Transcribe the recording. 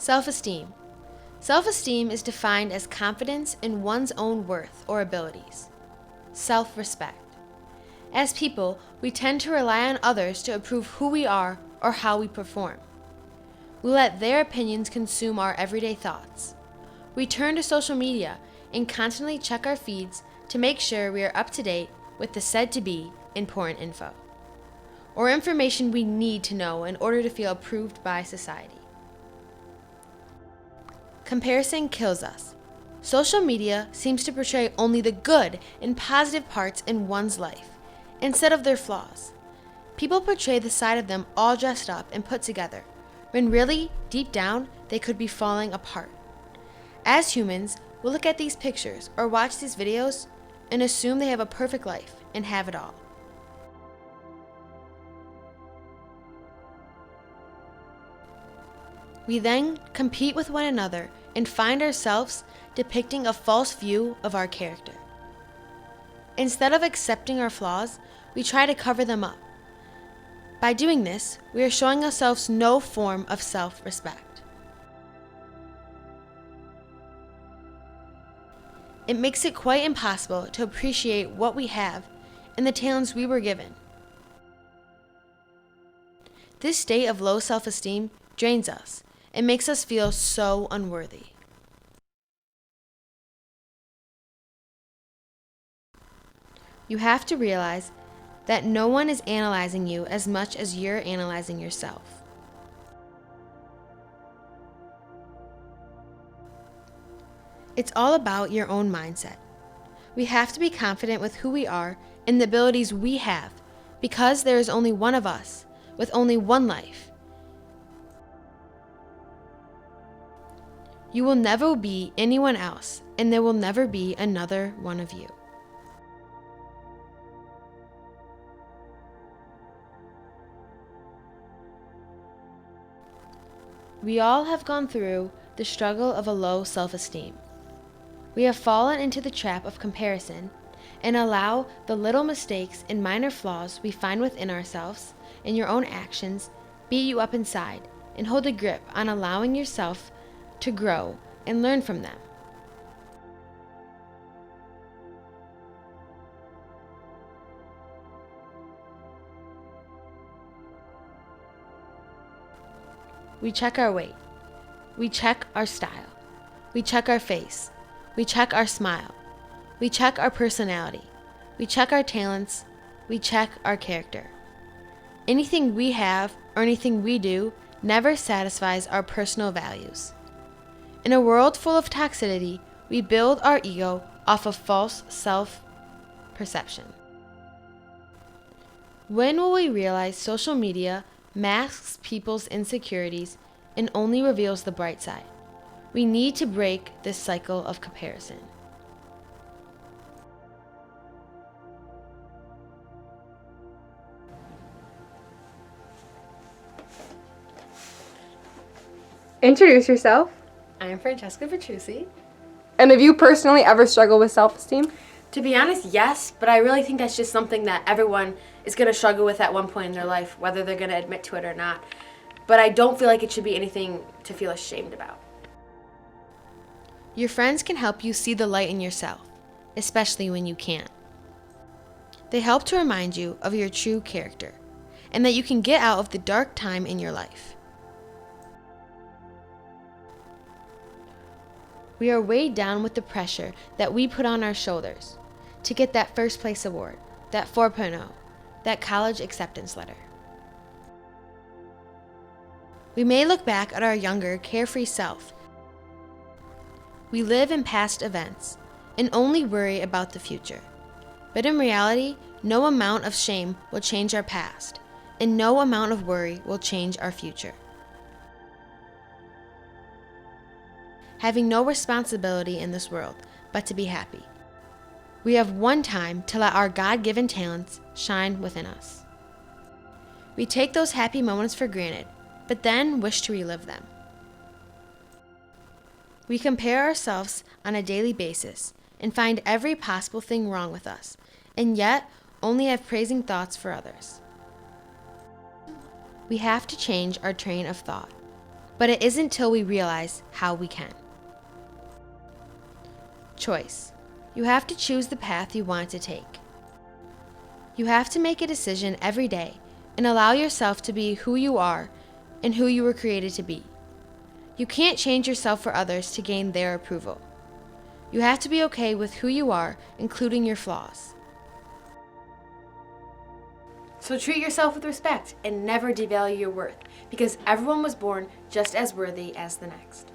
Self-esteem. Self-esteem is defined as confidence in one's own worth or abilities. Self-respect. As people, we tend to rely on others to approve who we are or how we perform. We let their opinions consume our everyday thoughts. We turn to social media and constantly check our feeds to make sure we are up to date with the said-to-be important info, or information we need to know in order to feel approved by society. Comparison kills us. Social media seems to portray only the good and positive parts in one's life, instead of their flaws. People portray the side of them all dressed up and put together, when really, deep down, they could be falling apart. As humans, we'll look at these pictures or watch these videos and assume they have a perfect life and have it all. We then compete with one another and find ourselves depicting a false view of our character. Instead of accepting our flaws, we try to cover them up. By doing this, we are showing ourselves no form of self-respect. It makes it quite impossible to appreciate what we have and the talents we were given. This state of low self-esteem drains us and makes us feel so unworthy. You have to realize that no one is analyzing you as much as you're analyzing yourself. It's all about your own mindset. We have to be confident with who we are and the abilities we have, because there is only one of us, with only one life. You will never be anyone else, and there will never be another one of you. We all have gone through the struggle of a low self-esteem. We have fallen into the trap of comparison and allow the little mistakes and minor flaws we find within ourselves and your own actions beat you up inside and hold a grip on allowing yourself to grow and learn from them. We check our weight. We check our style. We check our face. We check our smile. We check our personality. We check our talents. We check our character. Anything we have or anything we do never satisfies our personal values. In a world full of toxicity, we build our ego off of false self-perception. When will we realize social media masks people's insecurities and only reveals the bright side? We need to break this cycle of comparison. Introduce yourself. I'm Francesca Petrucci. And have you personally ever struggled with self-esteem? To be honest, yes, but I really think that's just something that everyone is going to struggle with at one point in their life, whether they're going to admit to it or not. But I don't feel like it should be anything to feel ashamed about. Your friends can help you see the light in yourself, especially when you can't. They help to remind you of your true character, and that you can get out of the dark time in your life. We are weighed down with the pressure that we put on our shoulders to get that first place award, that 4.0, that college acceptance letter. We may look back at our younger, carefree self. We live in past events and only worry about the future. But in reality, no amount of shame will change our past, and no amount of worry will change our future. Having no responsibility in this world but to be happy. We have one time to let our God-given talents shine within us. We take those happy moments for granted, but then wish to relive them. We compare ourselves on a daily basis and find every possible thing wrong with us, and yet only have praising thoughts for others. We have to change our train of thought. but it isn't till we realize how we can. Choice. You have to choose the path you want to take. You have to make a decision every day and allow yourself to be who you are and who you were created to be. You can't change yourself for others to gain their approval. You have to be okay with who you are, including your flaws. So treat yourself with respect and never devalue your worth, because everyone was born just as worthy as the next.